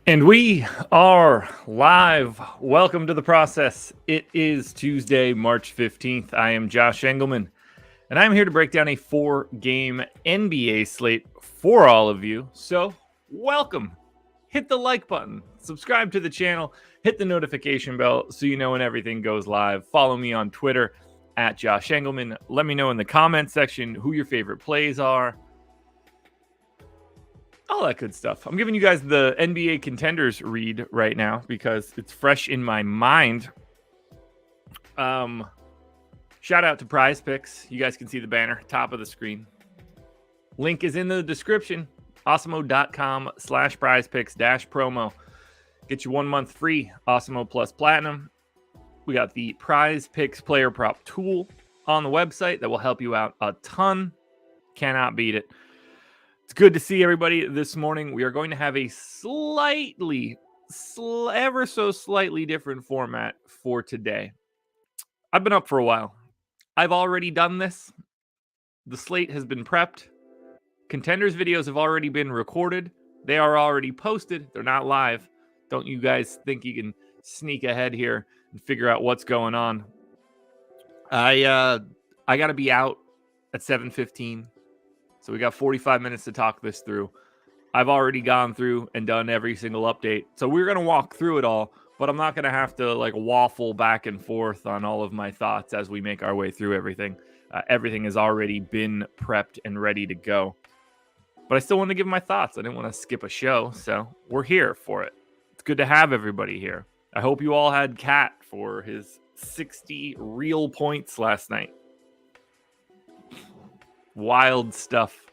And we are live. Welcome to the process. It is Tuesday, March 15th. I am Josh Engleman, and I'm here to break down a 4-game NBA slate for all of you. So, welcome. Hit the like button, subscribe to the channel, hit the notification bell so you know when everything goes live. Follow me on Twitter at Josh Engleman. Let me know in the comments section who your favorite plays are. All that good stuff. I'm giving you guys the NBA contenders read right now because it's fresh in my mind. Shout out to Prize Picks. You guys can see the banner, top of the screen. Link is in the description. Awesemo.com/prizepicks-promo. Get you 1 month free. Awesemo Plus Platinum. We got the Prize Picks player prop tool on the website that will help you out a ton. Cannot beat it. It's good to see everybody this morning. We are going to have a ever so slightly different format for today. I've been up for a while. I've already done this. The slate has been prepped. Contenders videos have already been recorded. They are already posted. They're not live. Don't you guys think you can sneak ahead here and figure out what's going on? I got to be out at 7:15. So we got 45 minutes to talk this through. I've already gone through and done every single update. So we're going to walk through it all, but I'm not going to have to waffle back and forth on all of my thoughts as we make our way through everything. Everything has already been prepped and ready to go. But I still want to give my thoughts. I didn't want to skip a show, so we're here for it. It's good to have everybody here. I hope you all had Cat for his 60 real points last night. Wild stuff.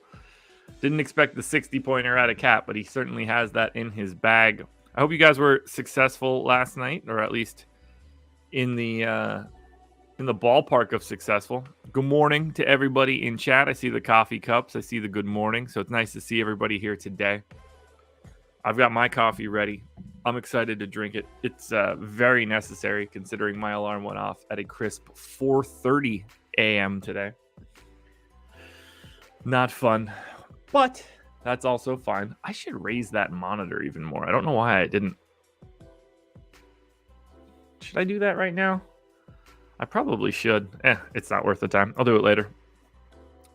Didn't expect the 60-pointer out of Cat, but he certainly has that in his bag. I hope you guys were successful last night, or at least in the ballpark of successful. Good morning to everybody in chat. I see the coffee cups. I see the good morning. So it's nice to see everybody here today. I've got my coffee ready. I'm excited to drink it. It's very necessary considering my alarm went off at a crisp 4:30 a.m. today. Not fun, but that's also fine. I should raise that monitor even more. I don't know why I didn't. Should I do that right now? I probably should. It's not worth the time. I'll do it later.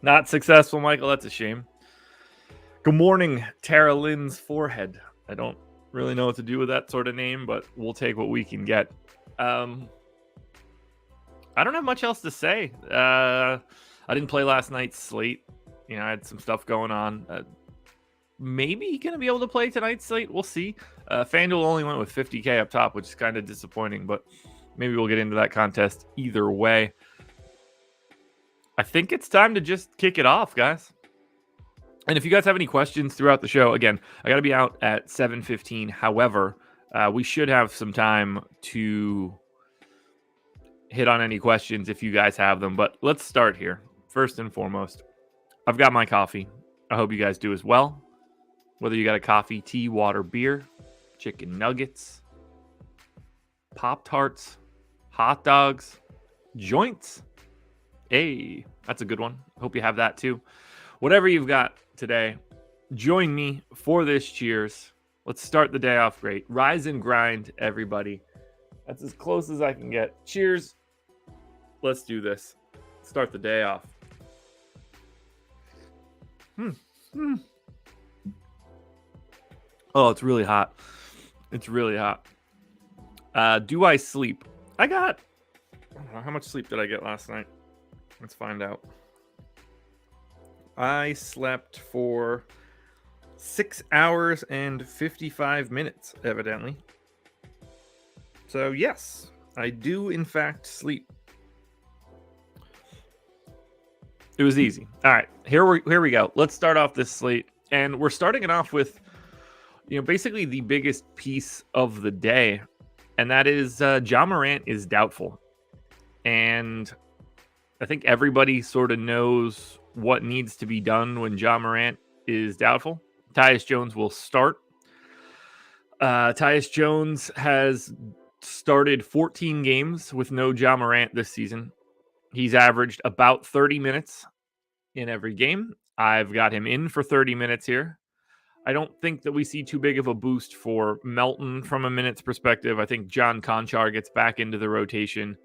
Not successful, Michael. That's a shame. Good morning, Tara Lynn's forehead. I don't really know what to do with that sort of name, but we'll take what we can get. I don't have much else to say. I didn't play last night's slate. I had some stuff going on. Maybe going to be able to play tonight's slate. We'll see. FanDuel only went with 50K up top, which is kind of disappointing, but maybe we'll get into that contest either way. I think it's time to just kick it off, guys. And if you guys have any questions throughout the show, again, I got to be out at 7:15. However, we should have some time to hit on any questions if you guys have them. But let's start here. First and foremost, I've got my coffee. I hope you guys do as well. Whether you got a coffee, tea, water, beer, chicken nuggets, Pop-Tarts, hot dogs, joints. Hey, that's a good one. Hope you have that too. Whatever you've got today, join me for this cheers. Let's start the day off great. Rise and grind, everybody. That's as close as I can get. Cheers. Let's do this. Start the day off. Oh, it's really hot. It's really hot. Do I sleep? I don't know, how much sleep did I get last night? Let's find out. I slept for 6 hours and 55 minutes, evidently. So, yes, I do, in fact, sleep. It was easy. All right, here we go. Let's start off this slate. And we're starting it off with, basically the biggest piece of the day. And that is Ja Morant is doubtful. And I think everybody sort of knows what needs to be done when Ja Morant is doubtful. Tyus Jones will start. Tyus Jones has started 14 games with no Ja Morant this season. He's averaged about 30 minutes in every game. I've got him in for 30 minutes here. I don't think that we see too big of a boost for Melton from a minutes perspective. I think John Conchar gets back into the rotation.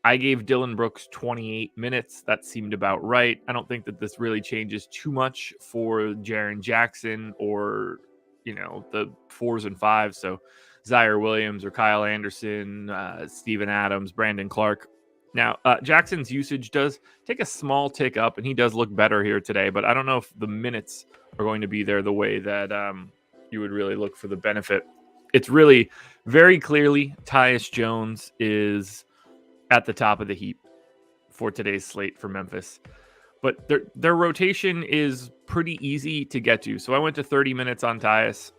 I gave Dylan Brooks 28 minutes. That seemed about right. I don't think that this really changes too much for Jaren Jackson or, the 4s and 5s. So Zaire Williams or Kyle Anderson, Steven Adams, Brandon Clark. Now, Jackson's usage does take a small tick up, and he does look better here today, but I don't know if the minutes are going to be there the way that you would really look for the benefit. It's really very clearly Tyus Jones is at the top of the heap for today's slate for Memphis. But their rotation is pretty easy to get to. So I went to 30 minutes on Tyus,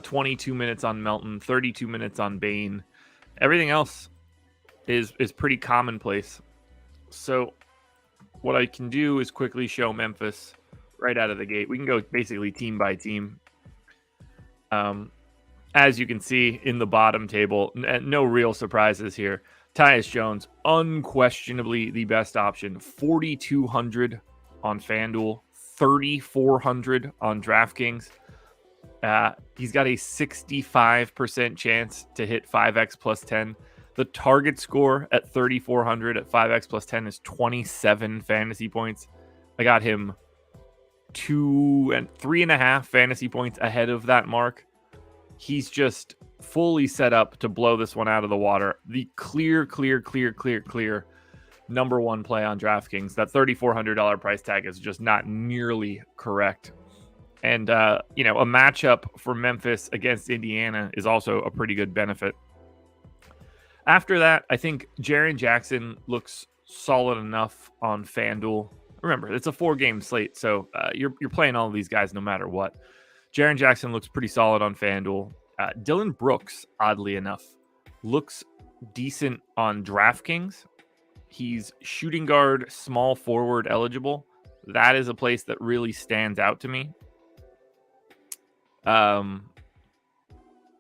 22 minutes on Melton, 32 minutes on Bane. Everything else is pretty commonplace. So what I can do is quickly show Memphis right out of the gate. We can go basically team by team. As you can see in the bottom table, no real surprises here. Tyus Jones, unquestionably the best option. 4,200 on FanDuel, 3,400 on DraftKings. He's got a 65% chance to hit 5x plus 10. The target score at 3,400 at 5x plus 10 is 27 fantasy points. I got him 2 and 3.5 fantasy points ahead of that mark. He's just fully set up to blow this one out of the water. The clear number one play on DraftKings. That $3,400 price tag is just not nearly correct. And, a matchup for Memphis against Indiana is also a pretty good benefit. After that, I think Jaren Jackson looks solid enough on FanDuel. Remember, it's a 4-game slate, so you're playing all of these guys no matter what. Jaren Jackson looks pretty solid on FanDuel. Dylan Brooks, oddly enough, looks decent on DraftKings. He's shooting guard, small forward eligible. That is a place that really stands out to me.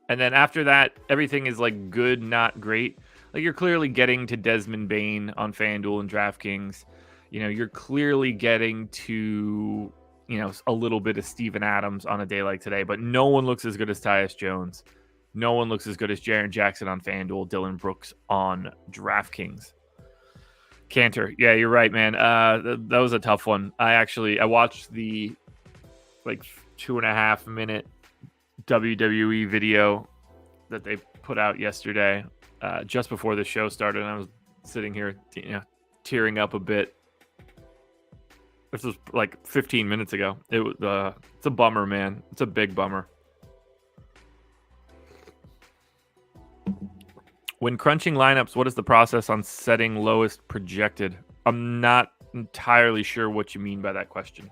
And then after that, everything is like good, not great. Like you're clearly getting to Desmond Bane on FanDuel and DraftKings. You're clearly getting to, a little bit of Steven Adams on a day like today, but no one looks as good as Tyus Jones. No one looks as good as Jaren Jackson on FanDuel, Dylan Brooks on DraftKings. Cantor. Yeah, you're right, man. That was a tough one. I watched the 2.5 minute WWE video that they put out yesterday, just before the show started. And I was sitting here, tearing up a bit. This was like 15 minutes ago. It was it's a bummer, man. It's a big bummer. When crunching lineups, what is the process on setting lowest projected? I'm not entirely sure what you mean by that question.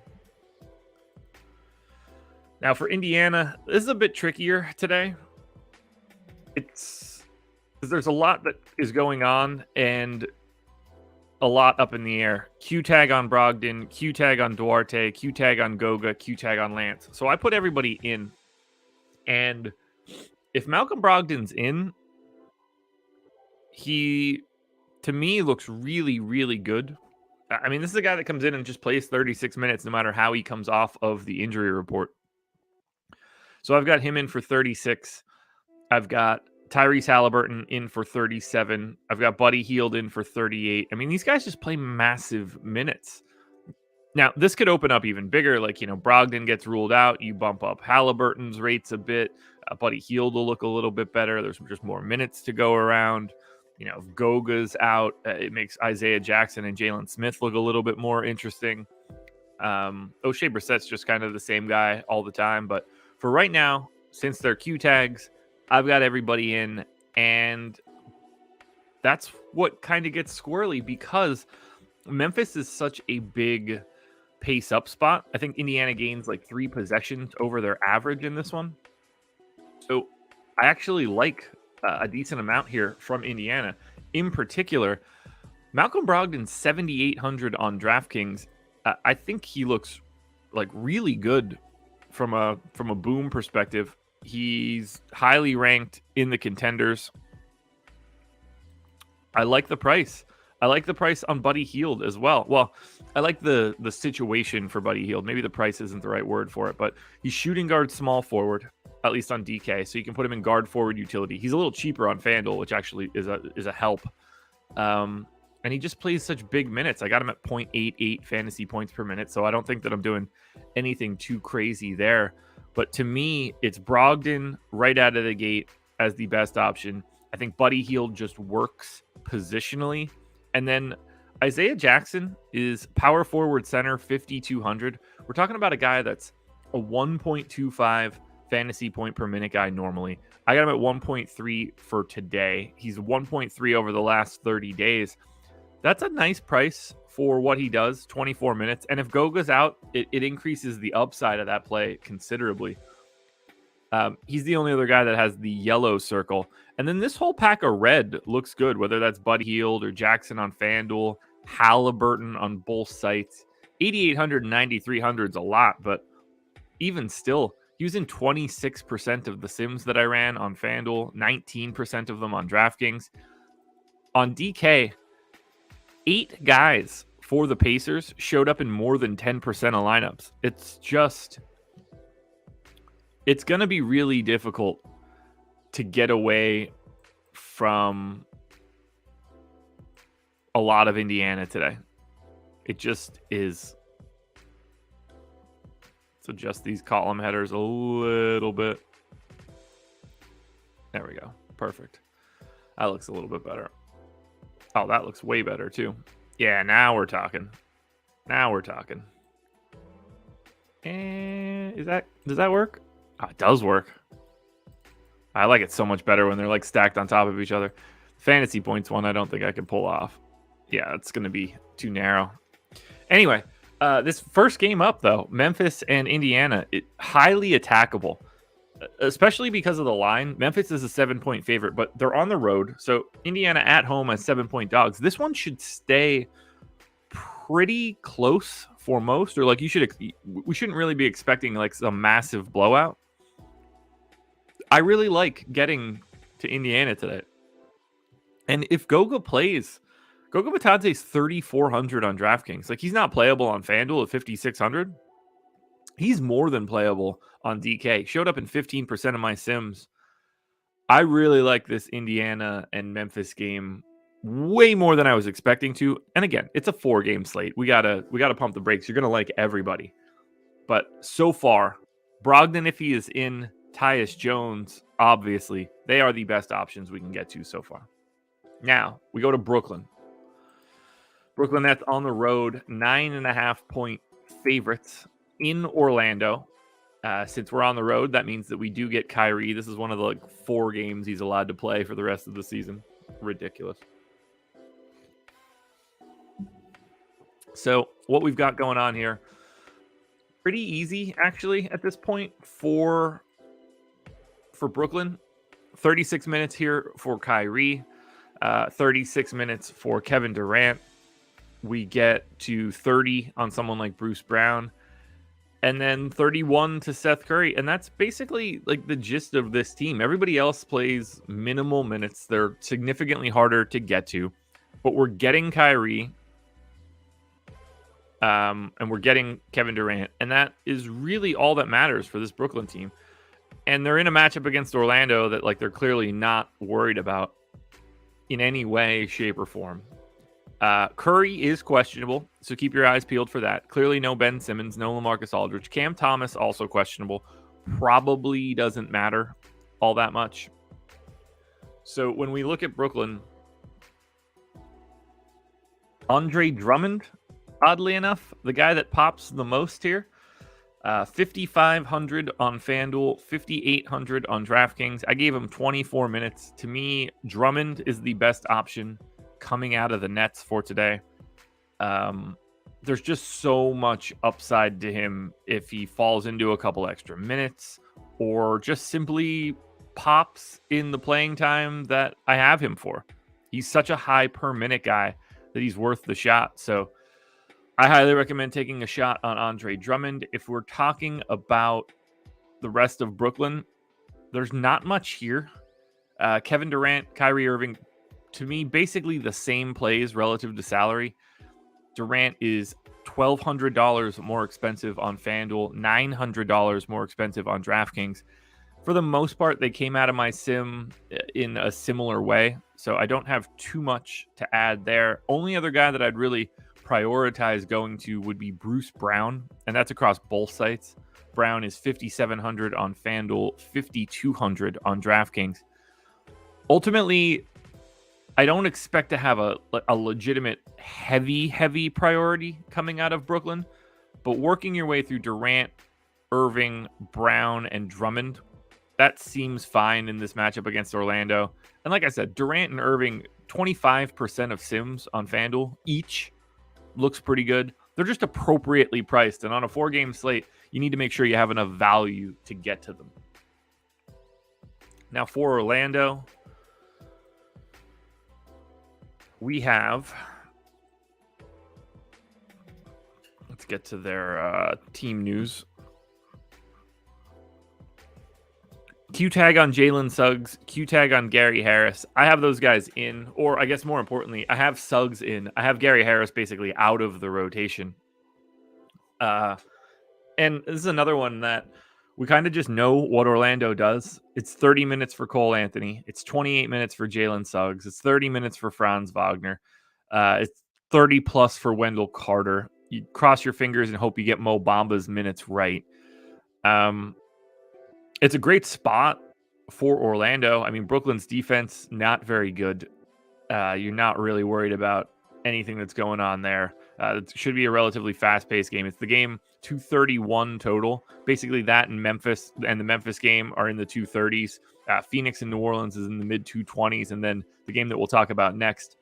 Now for Indiana, this is a bit trickier today. It's because there's a lot that is going on and a lot up in the air. Q tag on Brogdon, Q tag on Duarte, Q tag on Goga, Q tag on Lance. So I put everybody in. And if Malcolm Brogdon's in, he, to me, looks really, really good. I mean, this is a guy that comes in and just plays 36 minutes no matter how he comes off of the injury report. So I've got him in for 36. I've got Tyrese Halliburton in for 37. I've got Buddy Hield in for 38. I mean, these guys just play massive minutes. Now, this could open up even bigger. Like, Brogdon gets ruled out. You bump up Halliburton's rates a bit. Buddy Hield will look a little bit better. There's just more minutes to go around. If Goga's out, it makes Isaiah Jackson and Jalen Smith look a little bit more interesting. O'Shea Brissett's just kind of the same guy all the time. But for right now, since they're Q tags, I've got everybody in. And that's what kind of gets squirrely because Memphis is such a big pace up spot. I think Indiana gains like 3 possessions over their average in this one. So I actually like a decent amount here from Indiana. In particular, Malcolm Brogdon 7,800 on DraftKings. I think he looks like really good from a boom perspective. He's highly ranked in the contenders. I like the price. I like the price on Buddy Hield as well. Well, I like the situation for Buddy Hield. Maybe the price isn't the right word for it, but he's shooting guard small forward, at least on DK. So you can put him in guard forward utility. He's a little cheaper on FanDuel, which actually is a help. And he just plays such big minutes. I got him at 0.88 fantasy points per minute. So I don't think that I'm doing anything too crazy there. But to me, it's Brogdon right out of the gate as the best option. I think Buddy Hield just works positionally. And then Isaiah Jackson is power forward center, 5,200. We're talking about a guy that's a 1.25 fantasy point per minute guy normally. I got him at 1.3 for today. He's 1.3 over the last 30 days. That's a nice price for what he does, 24 minutes. And if Goga's out, it increases the upside of that play considerably. He's the only other guy that has the yellow circle. And then this whole pack of red looks good, whether that's Buddy Hield or Jackson on FanDuel, Halliburton on both sites. 8,800 and 9,300 is a lot, but even still, he was in 26% of the sims that I ran on FanDuel, 19% of them on DraftKings. On DK, 8 guys for the Pacers showed up in more than 10% of lineups. It's going to be really difficult to get away from a lot of Indiana today. It just is. Let's adjust these column headers a little bit. There we go. Perfect. That looks a little bit better. Oh, that looks way better too. Yeah, now we're talking. And does that work? Oh, it does work. I like it so much better when they're like stacked on top of each other. Fantasy points one, I don't think I can pull off. Yeah, it's going to be too narrow. Anyway, this first game up though, Memphis and Indiana, highly attackable, especially because of the line. Memphis is a 7-point favorite, but they're on the road. So Indiana at home as 7-point dogs. This one should stay pretty close for most, or like we shouldn't really be expecting like some massive blowout. I really like getting to Indiana today. And if Goga plays, Goga Batante's 3,400 on DraftKings. Like, he's not playable on FanDuel at 5,600. He's more than playable on DK. Showed up in 15% of my sims. I really like this Indiana and Memphis game way more than I was expecting to. And again, it's a 4-game slate. We gotta pump the brakes. You're gonna like everybody. But so far, Brogdon, if he is in, Tyus Jones, obviously, they are the best options we can get to so far. Now, we go to Brooklyn. Brooklyn Nets on the road, 9.5-point favorites in Orlando. Since we're on the road, that means that we do get Kyrie. This is one of the 4 games he's allowed to play for the rest of the season. Ridiculous. So what we've got going on here, pretty easy actually at this point for Brooklyn. 36 minutes here for Kyrie, 36 minutes for Kevin Durant. We get to 30 on someone like Bruce Brown, and then 31 to Seth Curry. And that's basically like the gist of this team. Everybody else plays minimal minutes. They're significantly harder to get to, but we're getting Kyrie, and we're getting Kevin Durant. And that is really all that matters for this Brooklyn team. And they're in a matchup against Orlando that like they're clearly not worried about in any way, shape, or form. Curry is questionable, so keep your eyes peeled for that. Clearly no Ben Simmons, no LaMarcus Aldridge. Cam Thomas also questionable. Probably doesn't matter all that much. So when we look at Brooklyn, Andre Drummond, oddly enough, the guy that pops the most here. 5,500 on FanDuel, 5,800 on DraftKings. I gave him 24 minutes. To me, Drummond is the best option coming out of the Nets for today. There's just so much upside to him if he falls into a couple extra minutes or just simply pops in the playing time that I have him for. He's such a high per minute guy that he's worth the shot. So I highly recommend taking a shot on Andre Drummond. If we're talking about the rest of Brooklyn, there's not much here. Kevin Durant, Kyrie Irving, to me, basically the same plays relative to salary. Durant is $1,200 more expensive on FanDuel, $900 more expensive on DraftKings. For the most part, they came out of my sim in a similar way, so I don't have too much to add there. Only other guy that I'd really prioritize going to would be Bruce Brown, and that's across both sites. Brown is $5,700 on FanDuel, $5,200 on DraftKings. Ultimately, I don't expect to have a legitimate heavy priority coming out of Brooklyn, but working your way through Durant, Irving, Brown, and Drummond, that seems fine in this matchup against Orlando. And like I said, Durant and Irving, 25% of sims on FanDuel each looks pretty good. They're just appropriately priced. And on a 4-game slate, you need to make sure you have enough value to get to them. Now for Orlando, we have, let's get to their team news. Q-tag on Jalen Suggs, Q-tag on Gary Harris. I have those guys in, or I guess more importantly, I have Suggs in. I have Gary Harris basically out of the rotation. And this is another one that we kind of just know what Orlando does. It's 30 minutes for Cole Anthony. It's 28 minutes for Jalen Suggs. It's 30 minutes for Franz Wagner. It's 30 plus for Wendell Carter. You cross your fingers and hope you get Mo Bamba's minutes right. It's a great spot for Orlando. I mean, Brooklyn's defense, not very good. You're not really worried about anything that's going on there. It should be a relatively fast-paced game. It's the game 231 total. Basically, that and Memphis and the Memphis game are in the 230s. Phoenix and New Orleans is in the mid-220s. And then the game that we'll talk about next,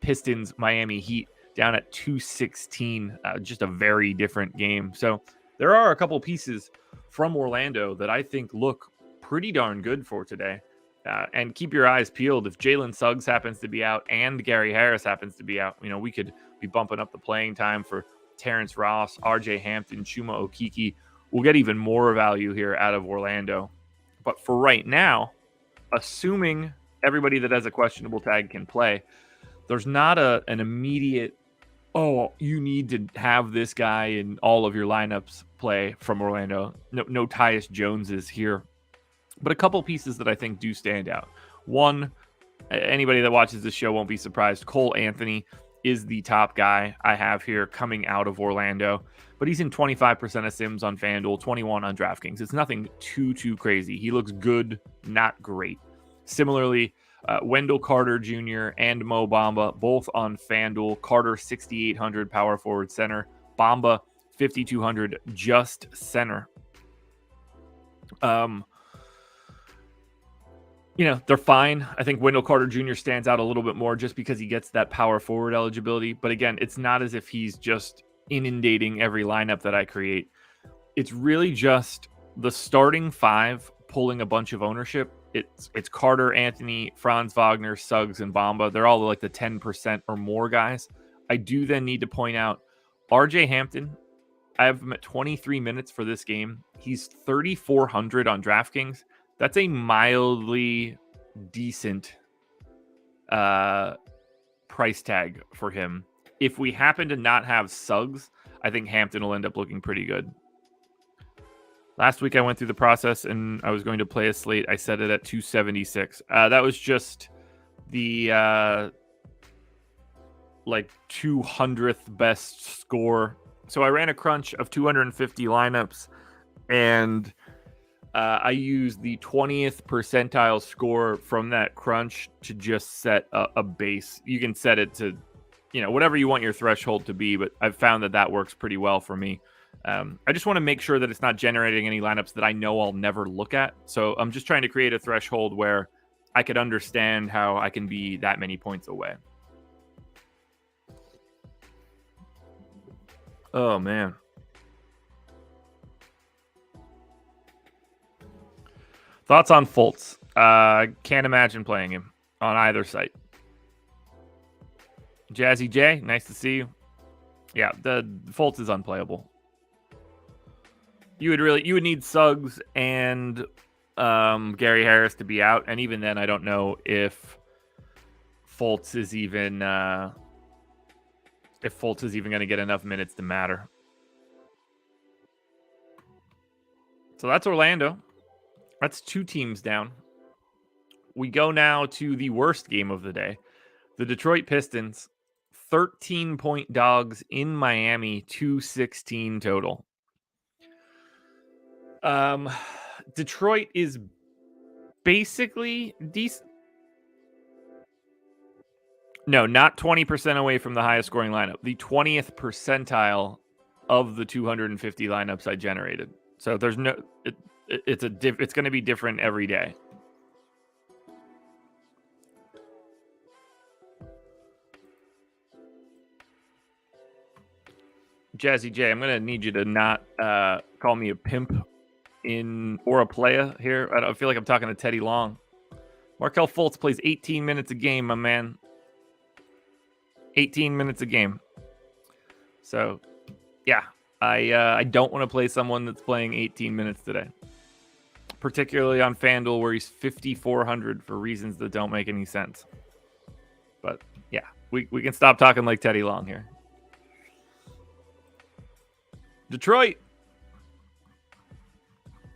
Pistons, Miami Heat, down at 216. Just a very different game. So there are a couple pieces from Orlando that I think look pretty darn good for today. And keep your eyes peeled. If Jalen Suggs happens to be out and Gary Harris happens to be out, we could be bumping up the playing time for Terrence Ross, RJ Hampton, Chuma Okeke. We'll get even more value here out of Orlando. But for right now, assuming everybody that has a questionable tag can play, there's not an immediate, you need to have this guy in all of your lineups play from Orlando. No Tyus Joneses here. But a couple pieces that I think do stand out. One, anybody that watches this show won't be surprised. Cole Anthony is the top guy I have here coming out of Orlando. But he's in 25% of sims on FanDuel, 21 on DraftKings. It's nothing too crazy. He looks good, not great. Similarly, Wendell Carter Jr. and Mo Bamba, both on FanDuel. Carter, 6,800 power forward center. Bamba, 5,200 just center. They're fine. I think Wendell Carter Jr. stands out a little bit more just because he gets that power forward eligibility. But again, it's not as if he's just inundating every lineup that I create. It's really just the starting five pulling a bunch of ownership. It's Carter, Anthony, Franz Wagner, Suggs, and Bamba. They're all like the 10% or more guys. I do then need to point out RJ Hampton. I have him at 23 minutes for this game. He's 3,400 on DraftKings. That's a mildly decent price tag for him. If we happen to not have Suggs, I think Hampton will end up looking pretty good. Last week I went through the process and I was going to play a slate. I set it at 276. That was just the 200th best score. So I ran a crunch of 250 lineups and I used the 20th percentile score from that crunch to just set a base. You can set it to, whatever you want your threshold to be, but I've found that works pretty well for me. I just want to make sure that it's not generating any lineups that I know I'll never look at. So I'm just trying to create a threshold where I could understand how I can be that many points away. Oh, man. Thoughts on Fultz? Can't imagine playing him on either site. Jazzy J, nice to see you. Yeah, the Fultz is unplayable. You would need Suggs and Gary Harris to be out, and even then, I don't know if Fultz is even going to get enough minutes to matter. So that's Orlando. That's 2 teams down. We go now to the worst game of the day. The Detroit Pistons, 13-point dogs in Miami, 216 total. Detroit is basically decent. No, not 20% away from the highest scoring lineup. The 20th percentile of the 250 lineups I generated. So there's no, it's going to be different every day. Jazzy J, I'm going to need you to not call me a pimp or a playa here. I feel like I'm talking to Teddy Long. Markelle Fultz plays 18 minutes a game, my man. 18 minutes a game. So, yeah, I don't want to play someone that's playing 18 minutes today. Particularly on FanDuel where he's 5,400 for reasons that don't make any sense. But, yeah, we can stop talking like Teddy Long here. Detroit.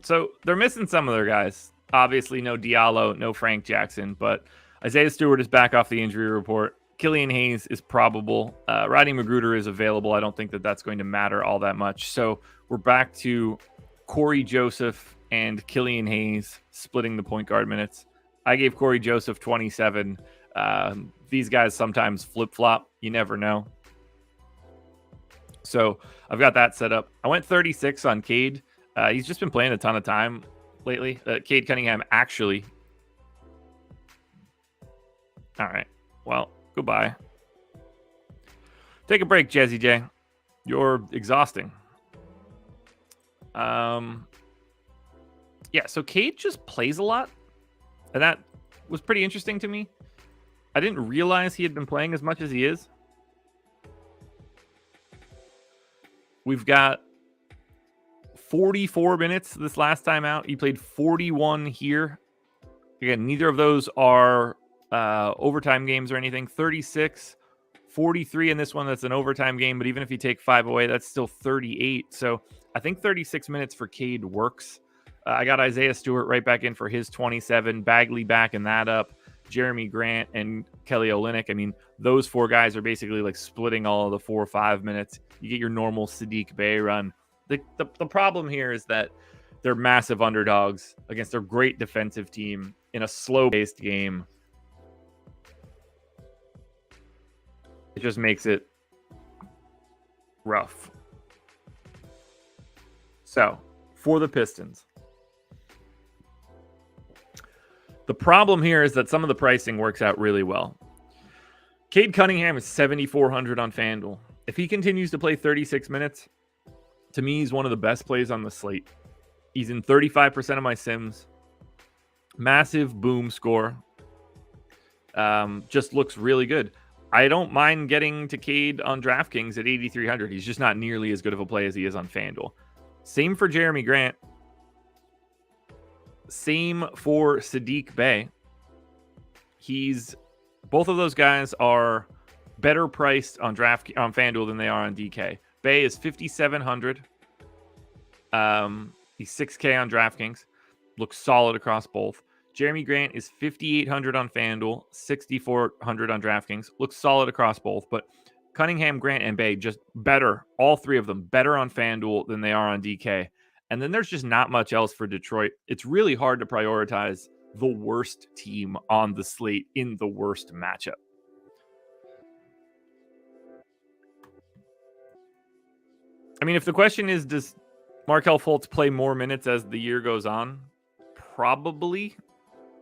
So they're missing some of their guys. Obviously, no Diallo, no Frank Jackson, but Isaiah Stewart is back off the injury report. Killian Hayes is probable. Rodney Magruder is available. I don't think that that's going to matter all that much. So we're back to Corey Joseph and Killian Hayes splitting the point guard minutes. I gave Corey Joseph 27. These guys sometimes flip-flop. You never know. So I've got that set up. I went 36 on Cade. He's just been playing a ton of time lately. Cade Cunningham, actually. All right. Well, goodbye. Take a break, Jazzy J. You're exhausting. Yeah, so Cade just plays a lot. And that was pretty interesting to me. I didn't realize he had been playing as much as he is. We've got 44 minutes this last time out. He played 41 here. Again, neither of those are overtime games or anything. 36, 43 in this one. That's an overtime game. But even if you take 5 away, that's still 38. So I think 36 minutes for Cade works. I got Isaiah Stewart right back in for his 27. Bagley backing that up. Jeremy Grant and Kelly Olynyk. I mean, those 4 guys are basically like splitting all of the 4 or 5 minutes. You get your normal Sadiq Bey run. The problem here is that they're massive underdogs against a great defensive team in a slow-paced game. It just makes it rough. So, for the Pistons. The problem here is that some of the pricing works out really well. Cade Cunningham is 7,400 on FanDuel. If he continues to play 36 minutes, to me, he's one of the best plays on the slate. He's in 35% of my sims. Massive boom score. Just looks really good. I don't mind getting to Cade on DraftKings at 8,300. He's just not nearly as good of a play as he is on FanDuel. Same for Jeremy Grant. Same for Sadiq Bey. Both of those guys are better priced on FanDuel than they are on DK. Bey is 5,700. He's 6K on DraftKings. Looks solid across both. Jeremy Grant is 5,800 on FanDuel, 6,400 on DraftKings. Looks solid across both, but Cunningham, Grant, and Bey just better. All 3 of them better on FanDuel than they are on DK. And then there's just not much else for Detroit. It's really hard to prioritize the worst team on the slate in the worst matchup. I mean, if the question is, does Markelle Fultz play more minutes as the year goes on? Probably.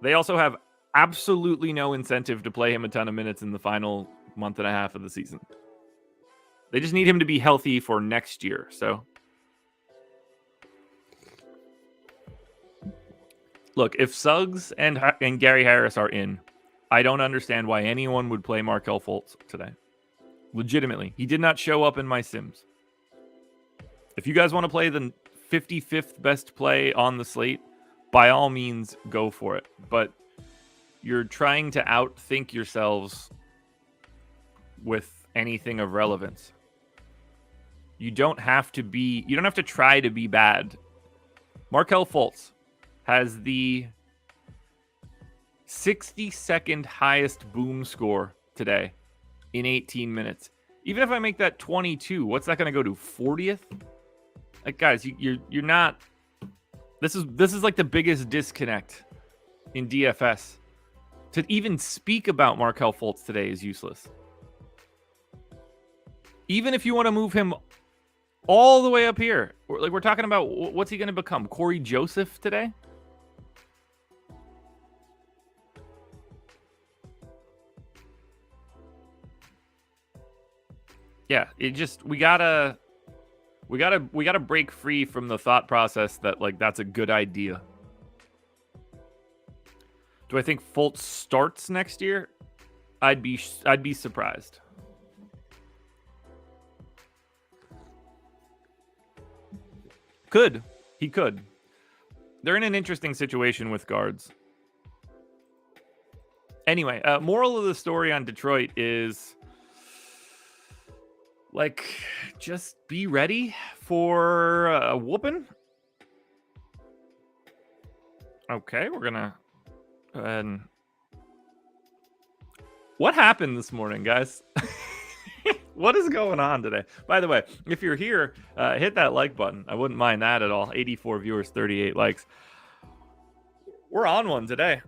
They also have absolutely no incentive to play him a ton of minutes in the final month and a half of the season. They just need him to be healthy for next year. So, look, if Suggs and Gary Harris are in, I don't understand why anyone would play Markelle Fultz today. Legitimately. He did not show up in my sims. If you guys want to play the 55th best play on the slate, by all means, go for it. But you're trying to outthink yourselves with anything of relevance. You don't have to try to be bad. Markelle Fultz has the 62nd highest boom score today in 18 minutes. Even if I make that 22, what's that going to go to? 40th? Like, guys, you're not. This is like the biggest disconnect in DFS. To even speak about Markelle Fultz today is useless. Even if you want to move him all the way up here, like we're talking about, what's he going to become? Corey Joseph today? Yeah, it just we gotta break free from the thought process that like that's a good idea. Do I think Fultz starts next year? I'd be surprised. He could. They're in an interesting situation with guards. Anyway, moral of the story on Detroit is, like, just be ready for a whooping. Okay, we're gonna go ahead and... What happened this morning, guys? What is going on today? By the way, if you're here, hit that like button. I wouldn't mind that at all. 84 viewers, 38 likes. We're on one today.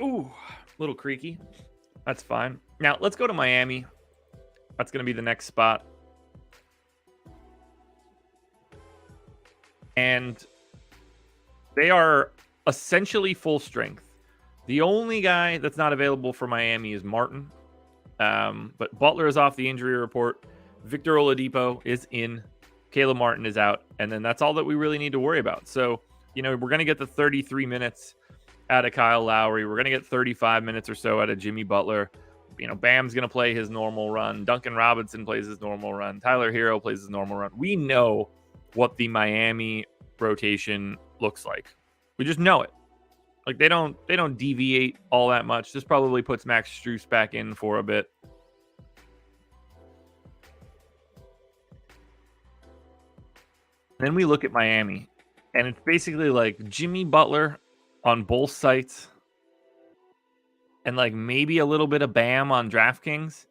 Ooh, little creaky. That's fine. Now, let's go to Miami. That's going to be the next spot. And they are essentially full strength. The only guy that's not available for Miami is Martin. But Butler is off the injury report. Victor Oladipo is in. Caleb Martin is out. And then that's all that we really need to worry about. So, you know, we're going to get the 33 minutes out of Kyle Lowry. We're going to get 35 minutes or so out of Jimmy Butler. You know, Bam's going to play his normal run. Duncan Robinson plays his normal run. Tyler Hero plays his normal run. We know what the Miami rotation looks like. We just know it. Like, they don't deviate all that much. This probably puts Max Strus back in for a bit. Then we look at Miami, and it's basically like Jimmy Butler on both sites, and like maybe a little bit of Bam on DraftKings.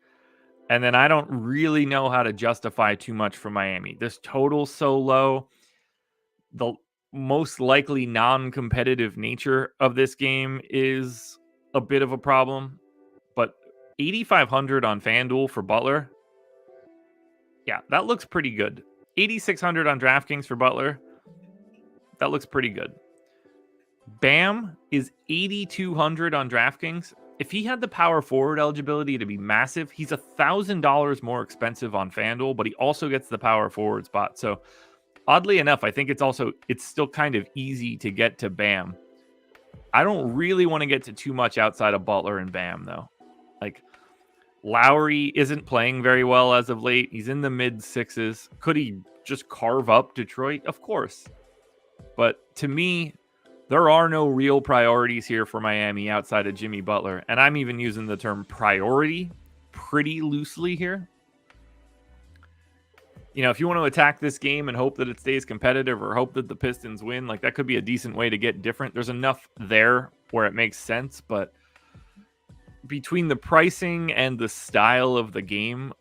And then I don't really know how to justify too much for Miami. This total's so low. The most likely non-competitive nature of this game is a bit of a problem. But 8,500 on FanDuel for Butler. Yeah, that looks pretty good. 8,600 on DraftKings for Butler. That looks pretty good. Bam is 8,200 on DraftKings. If he had the power forward eligibility to be massive, he's $1,000 more expensive on FanDuel, but he also gets the power forward spot. So oddly enough, I think it's still kind of easy to get to Bam. I don't really want to get to too much outside of Butler and Bam, though. Like, Lowry isn't playing very well as of late. He's in the mid sixes. Could he just carve up Detroit? Of course. But to me, there are no real priorities here for Miami outside of Jimmy Butler. And I'm even using the term priority pretty loosely here. You know, if you want to attack this game and hope that it stays competitive or hope that the Pistons win, like, that could be a decent way to get different. There's enough there where it makes sense. But between the pricing and the style of the game,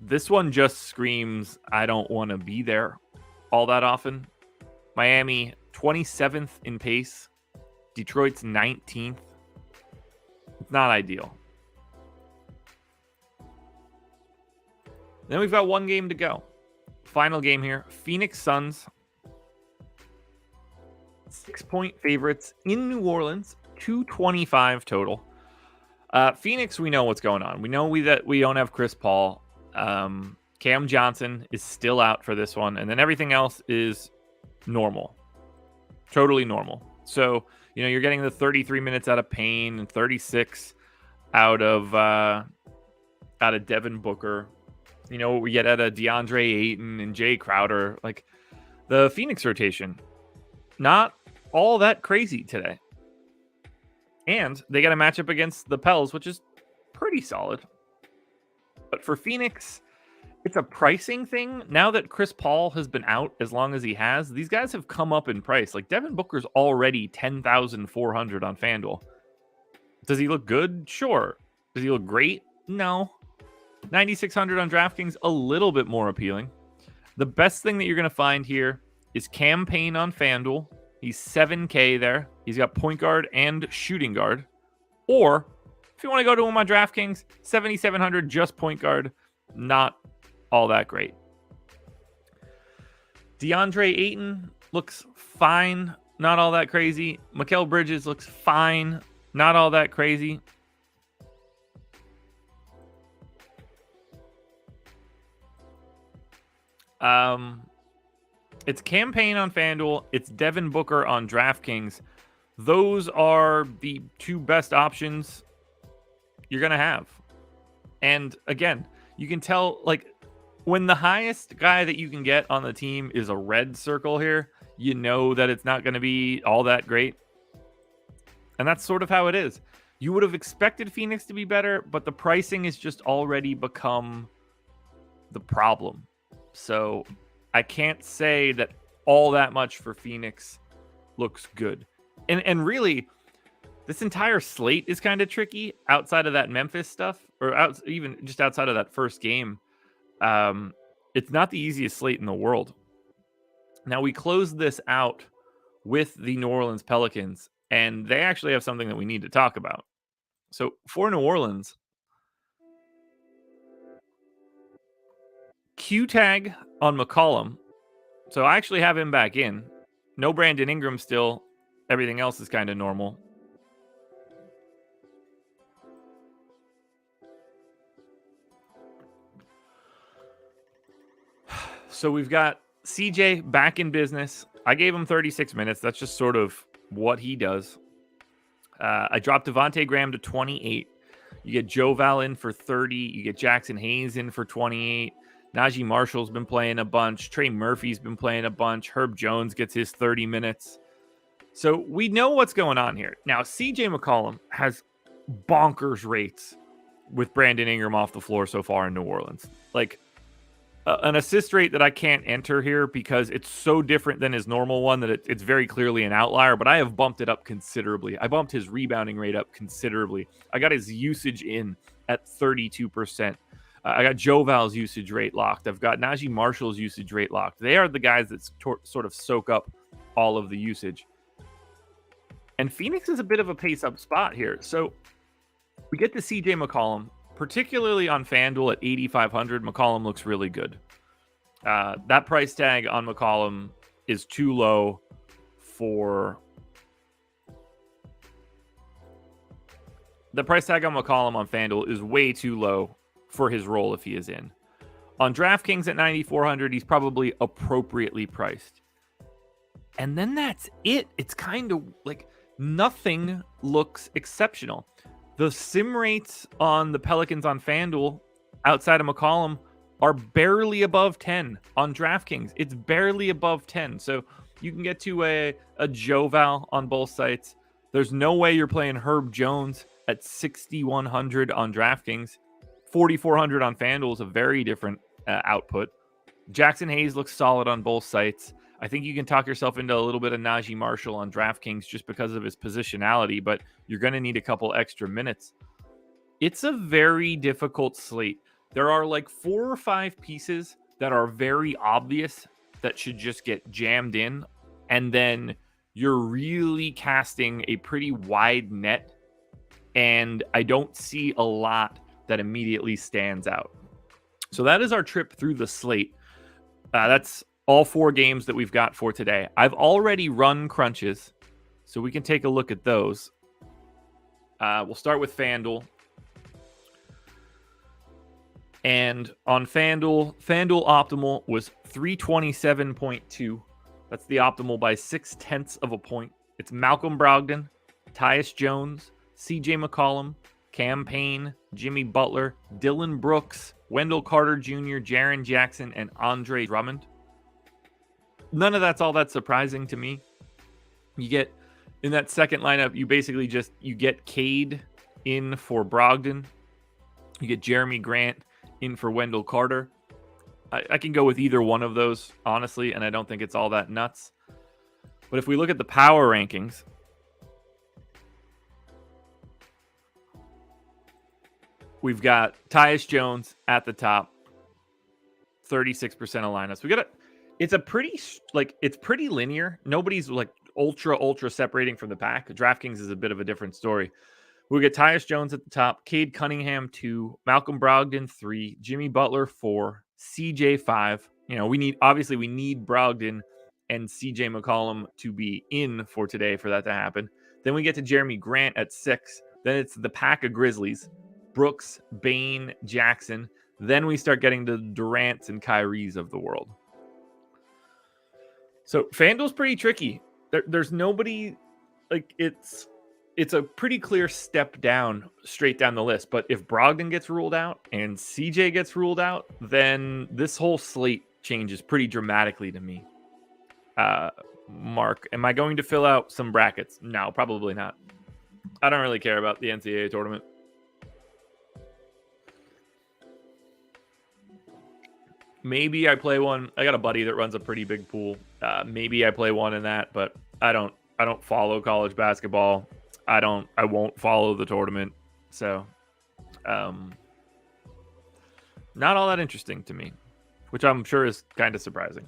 this one just screams, I don't want to be there all that often. Miami, 27th in pace. Detroit's 19th. It's not ideal. Then we've got one game to go. Final game here. Phoenix Suns. 6-point favorites in New Orleans. 225 total. Phoenix, we know what's going on. We know that we don't have Chris Paul. Cam Johnson is still out for this one. And then everything else is normal. Totally normal. So, you know, you're getting the 33 minutes out of Payne and 36 out of Devin Booker. You know, we get out of DeAndre Ayton and Jay Crowder. Like, the Phoenix rotation, not all that crazy today. And they got a matchup against the Pels, which is pretty solid. But for Phoenix, it's a pricing thing. Now that Chris Paul has been out as long as he has, these guys have come up in price. Like Devin Booker's already 10,400 on FanDuel. Does he look good? Sure. Does he look great? No. 9,600 on DraftKings, a little bit more appealing. The best thing that you're going to find here is Cam Payne on FanDuel. He's 7K there. He's got point guard and shooting guard. Or if you want to go to him on DraftKings, 7,700, just point guard. Not all that great. DeAndre Ayton looks fine. Not all that crazy. Mikal Bridges looks fine. Not all that crazy. It's Cam Payne on FanDuel. It's Devin Booker on DraftKings. Those are the two best options you're going to have. And again, you can tell, like, when the highest guy that you can get on the team is a red circle here, you know that it's not going to be all that great. And that's sort of how it is. You would have expected Phoenix to be better, but the pricing has just already become the problem. So I can't say that all that much for Phoenix looks good. And really, this entire slate is kind of tricky outside of that Memphis stuff, or even just outside of that first game. It's not the easiest slate in the world. Now, we closed this out with the New Orleans Pelicans, and they actually have something that we need to talk about. So for New Orleans, Q tag on McCollum. So I actually have him back in. No Brandon Ingram still. Everything else is kind of normal. So we've got CJ back in business. I gave him 36 minutes. That's just sort of what he does. I dropped Devontae Graham to 28. You get Joe Val in for 30. You get Jackson Hayes in for 28. Najee Marshall's been playing a bunch. Trey Murphy's been playing a bunch. Herb Jones gets his 30 minutes. So we know what's going on here. Now, CJ McCollum has bonkers rates with Brandon Ingram off the floor so far in New Orleans. Like, an assist rate that I can't enter here because it's so different than his normal one that it's very clearly an outlier, but I have bumped it up considerably. I bumped his rebounding rate up considerably. I got his usage in at 32%. I got Joe Val's usage rate locked. I've got Najee Marshall's usage rate locked. They are the guys that sort of soak up all of the usage. And Phoenix is a bit of a pace-up spot here. So we get to CJ McCollum. Particularly on FanDuel at 8,500, McCollum looks really good. That price tag on McCollum is too low for... The price tag on McCollum on FanDuel is way too low for his role if he is in. On DraftKings at 9,400, he's probably appropriately priced. And then that's it. It's kind of like nothing looks exceptional. The sim rates on the Pelicans on FanDuel outside of McCollum are barely above 10 on DraftKings. It's barely above 10. So you can get to a Joe Val on both sites. There's no way you're playing Herb Jones at 6,100 on DraftKings. 4,400 on FanDuel is a very different output. Jackson Hayes looks solid on both sites. I think you can talk yourself into a little bit of Najee Marshall on DraftKings just because of his positionality, but you're going to need a couple extra minutes. It's a very difficult slate. There are like 4 or 5 pieces that are very obvious that should just get jammed in, and then you're really casting a pretty wide net, and I don't see a lot that immediately stands out. So that is our trip through the slate. That's all 4 games that we've got for today. I've already run crunches, so we can take a look at those. We'll start with FanDuel. And on FanDuel optimal was 327.2. That's the optimal by 0.6 of a point. It's Malcolm Brogdon, Tyus Jones, CJ McCollum, Cam Payne, Jimmy Butler, Dylan Brooks, Wendell Carter Jr., Jaren Jackson, and Andre Drummond. None of that's all that surprising to me. You get In that second lineup, you basically you get Cade in for Brogdon. You get Jeremy Grant in for Wendell Carter. I can go with either one of those, honestly, and I don't think it's all that nuts. But if we look at the power rankings, we've got Tyus Jones at the top, 36% of lineups. It's pretty linear. Nobody's like ultra separating from the pack. DraftKings is a bit of a different story. We get Tyus Jones at the top, Cade Cunningham 2, Malcolm Brogdon 3, Jimmy Butler 4, CJ 5. We need Brogdon and CJ McCollum to be in for today for that to happen. Then we get to Jeremy Grant at 6. Then it's the pack of Grizzlies, Brooks, Bane, Jackson. Then we start getting the Durants and Kyries of the world. So FanDuel's pretty tricky. There's nobody, like, it's a pretty clear step down, straight down the list. But if Brogdon gets ruled out and CJ gets ruled out, then this whole slate changes pretty dramatically to me. Mark, am I going to fill out some brackets? No, probably not. I don't really care about the NCAA tournament. Maybe I play one. I got a buddy that runs a pretty big pool. Maybe I play one in that, but I don't follow college basketball. I won't follow the tournament. So, not all that interesting to me, which I'm sure is kind of surprising.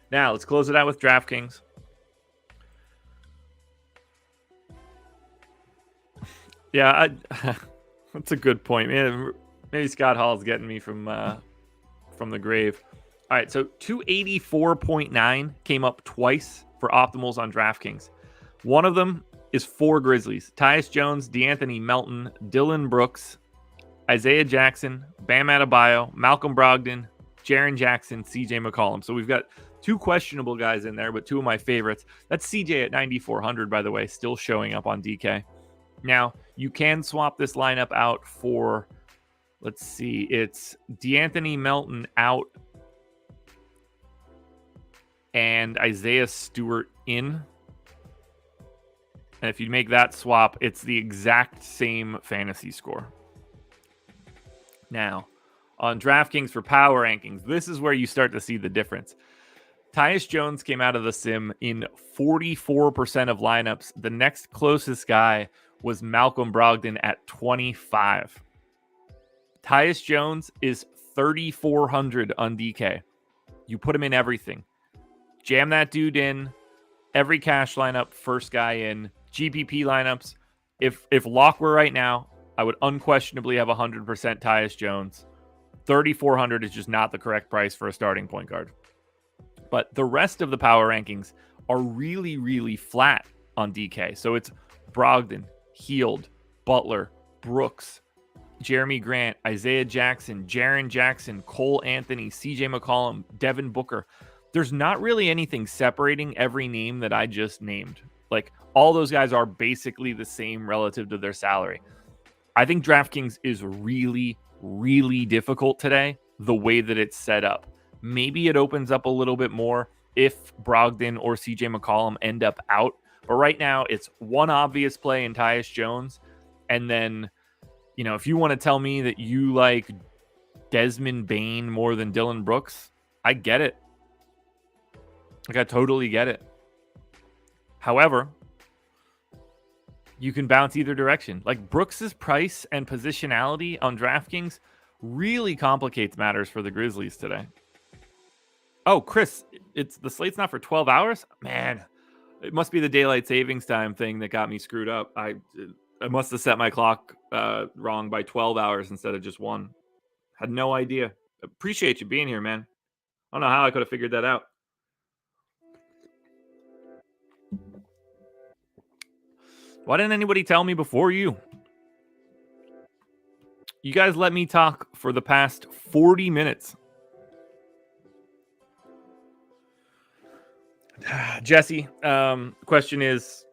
Now, let's close it out with DraftKings. Yeah, that's a good point. Man, maybe Scott Hall's getting me from the grave. All right, so 284.9 came up twice for optimals on DraftKings. One of them is 4 Grizzlies: Tyus Jones, DeAnthony Melton, Dylan Brooks, Isaiah Jackson, Bam Adebayo, Malcolm Brogdon, Jaren Jackson, CJ McCollum. So we've got 2 questionable guys in there, but 2 of my favorites. That's CJ at 9,400, by the way, still showing up on DK. Now, you can swap this lineup out for, let's see, it's DeAnthony Melton out and Isaiah Stewart in. And if you make that swap, it's the exact same fantasy score. Now, on DraftKings for power rankings, this is where you start to see the difference. Tyus Jones came out of the sim in 44% of lineups. The next closest guy was Malcolm Brogdon at 25. Tyus Jones is 3,400 on DK. You put him in everything. Jam that dude in. Every cash lineup, first guy in. GPP lineups. If lock were right now, I would unquestionably have 100% Tyus Jones. 3,400 is just not the correct price for a starting point guard. But the rest of the power rankings are really, really flat on DK. So it's Brogdon, Hield, Butler, Brooks, Jeremy Grant, Isaiah Jackson, Jaren Jackson, Cole Anthony, CJ McCollum, Devin Booker. There's not really anything separating every name that I just named. Like, all those guys are basically the same relative to their salary. I think DraftKings is really, really difficult today, the way that it's set up. Maybe it opens up a little bit more if Brogdon or CJ McCollum end up out. But right now, it's one obvious play in Tyus Jones. And then, if you want to tell me that you like Desmond Bane more than Dylan Brooks, I get it. Like, I totally get it. However, you can bounce either direction. Like, Brooks's price and positionality on DraftKings really complicates matters for the Grizzlies today. Oh, Chris, the slate's not for 12 hours? Man, it must be the daylight savings time thing that got me screwed up. I must have set my clock wrong by 12 hours instead of just 1. Had no idea. Appreciate you being here, man. I don't know how I could have figured that out. Why didn't anybody tell me before you? You guys let me talk for the past 40 minutes. Jesse, question is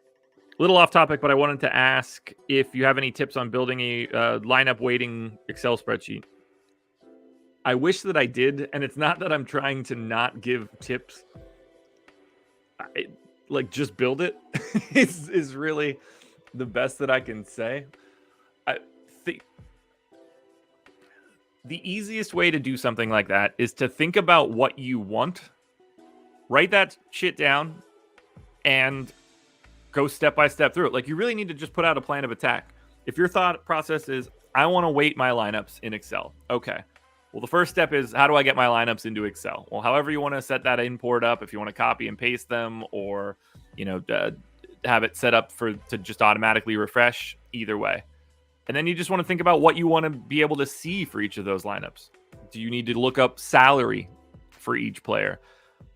a little off topic, but I wanted to ask if you have any tips on building a lineup weighting Excel spreadsheet. I wish that I did, and it's not that I'm trying to not give tips. Just build it. is really the best that I can say. I think the easiest way to do something like that is to think about what you want, write that shit down, and go step by step through it. Like, you really need to just put out a plan of attack. If your thought process is, I want to weight my lineups in Excel. Okay. Well, the first step is, how do I get my lineups into Excel? Well, however you want to set that import up, if you want to copy and paste them, or, have it set up to just automatically refresh, either way. And then you just want to think about what you want to be able to see for each of those lineups. Do you need to look up salary for each player,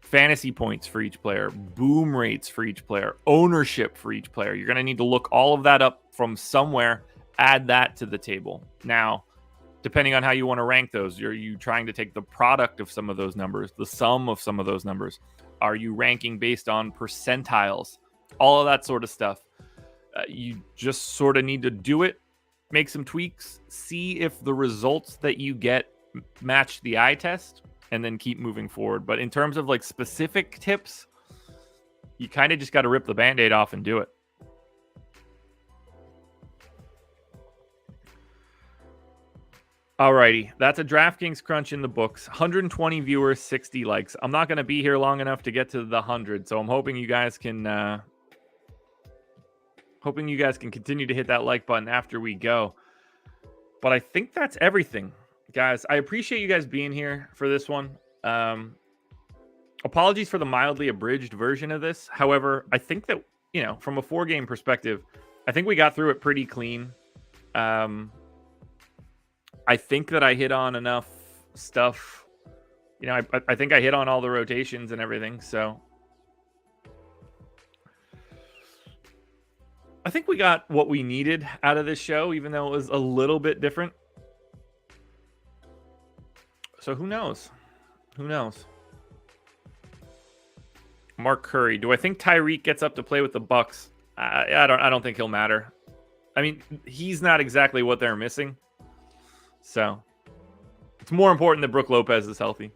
fantasy points for each player, boom rates for each player, ownership for each player? You're going to need to look all of that up from somewhere, add that to the table. Now, depending on how you want to rank those, are you trying to take the product of some of those numbers, the sum of some of those numbers? Are you ranking based on percentiles? All of that sort of stuff. You just sort of need to do it, make some tweaks, see if the results that you get match the eye test, and then keep moving forward. But in terms of like specific tips, you kind of just got to rip the Band-Aid off and do it. Alrighty, that's a DraftKings crunch in the books. 120 viewers, 60 likes. I'm not going to be here long enough to get to the 100, so I'm hoping you guys can continue to hit that like button after we go. But I think that's everything, guys. I appreciate you guys being here for this one. Apologies for the mildly abridged version of this. However, I think that, from a 4-game perspective, I think we got through it pretty clean. I think that I hit on enough stuff. I think I hit on all the rotations and everything. So I think we got what we needed out of this show, even though it was a little bit different. So who knows? Who knows? Mark Curry. Do I think Tyreek gets up to play with the Bucks? I don't think he'll matter. I mean, he's not exactly what they're missing. So it's more important that Brook Lopez is healthy.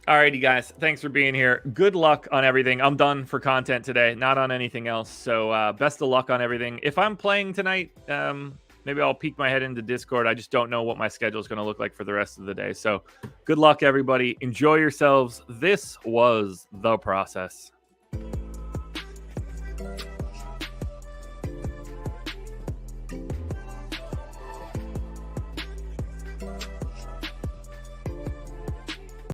Alrighty, guys. Thanks for being here. Good luck on everything. I'm done for content today, not on anything else. So best of luck on everything. If I'm playing tonight, maybe I'll peek my head into Discord. I just don't know what my schedule is going to look like for the rest of the day. So good luck, everybody. Enjoy yourselves. This was The Process.